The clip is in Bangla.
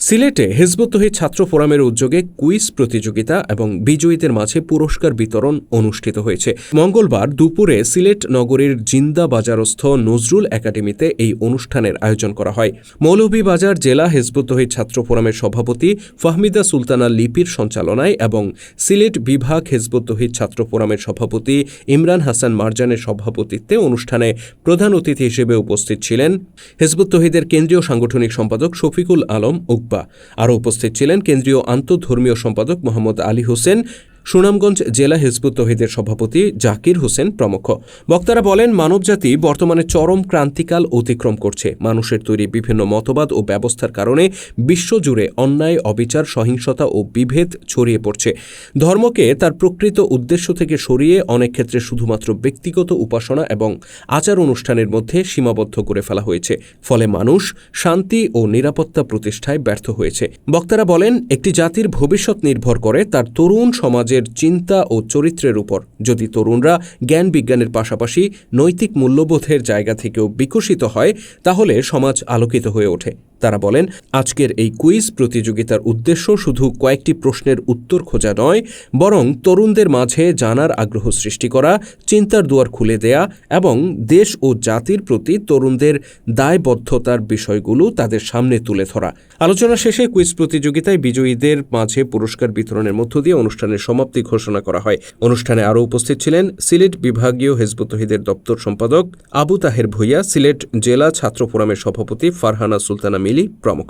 সিলেটে হিজবুত তৌহিদ ছাত্র ফোরামের উদ্যোগে কুইজ প্রতিযোগিতা এবং বিজয়ীদের মাঝে পুরস্কার বিতরণ অনুষ্ঠিত হয়েছে। মঙ্গলবার দুপুরে সিলেট নগরীর জিন্দা বাজারস্থ নজরুল একাডেমিতে এই অনুষ্ঠানের আয়োজন করা হয়। মৌলভীবাজার জেলা হিজবুত তৌহিদ ছাত্র ফোরামের সভাপতি ফাহমিদা সুলতানা লিপির সঞ্চালনায় এবং সিলেট বিভাগ হিজবুত তৌহিদ ছাত্র ফোরামের সভাপতি ইমরান হাসান মারজানের সভাপতিত্বে অনুষ্ঠানে প্রধান অতিথি হিসেবে উপস্থিত ছিলেন হিজবুত তৌহিদের কেন্দ্রীয় সাংগঠনিক সম্পাদক শফিকুল আলম উকবা। আরও উপস্থিত ছিলেন কেন্দ্রীয় আন্তঃধর্মীয় সম্পাদক মোহাম্মদ আলী হোসেন, সুনামগঞ্জ জেলা হিজবুত তৌহিদের সভাপতি জাকির হোসেন প্রমুখ। বক্তারা বলেন, মানবজাতি বর্তমানে চরম ক্রান্তিকাল অতিক্রম করছে। মানুষের তৈরি বিভিন্ন মতবাদ ও ব্যবস্থার কারণে বিশ্বজুড়ে অন্যায়, অবিচার, সহিংসতা ও বিভেদ ছড়িয়ে পড়ছে। ধর্মকে তার প্রকৃত উদ্দেশ্য থেকে সরিয়ে অনেক ক্ষেত্রে শুধুমাত্র ব্যক্তিগত উপাসনা এবং আচার অনুষ্ঠানের মধ্যে সীমাবদ্ধ করে ফেলা হয়েছে। ফলে মানুষ শান্তি ও নিরাপত্তা প্রতিষ্ঠায় ব্যর্থ হয়েছে। বক্তারা বলেন, একটি জাতির ভবিষ্যৎ নির্ভর করে তার তরুণ সমাজের চিন্তা ও চরিত্রের উপর। যদি তরুণরা জ্ঞান বিজ্ঞানের পাশাপাশি নৈতিক মূল্যবোধের জায়গা থেকেও বিকশিত হয়, তাহলে সমাজ আলোকিত হয়ে ওঠে। তারা বলেন, আজকের এই কুইজ প্রতিযোগিতার উদ্দেশ্য শুধু কয়েকটি প্রশ্নের উত্তর খোঁজা নয়, বরং তরুণদের মাঝে জানার আগ্রহ সৃষ্টি করা, চিন্তার দুয়ার খুলে দেয়া এবং দেশ ও জাতির প্রতি তরুণদের দায়বদ্ধতার বিষয়গুলো তাদের সামনে তুলে ধরা। আলোচনা শেষে কুইজ প্রতিযোগিতায় বিজয়ীদের মাঝে পুরস্কার বিতরণের মধ্য দিয়ে অনুষ্ঠানের সমাপ্তি ঘোষণা করা হয়। অনুষ্ঠানে আরও উপস্থিত ছিলেন সিলেট বিভাগীয় হিজবুত তৌহিদের দপ্তর সম্পাদক আবু তাহের ভূঁইয়া, সিলেট জেলা ছাত্র ফোরামের সভাপতি ফারহানা সুলতানা মিলি প্রমুখ।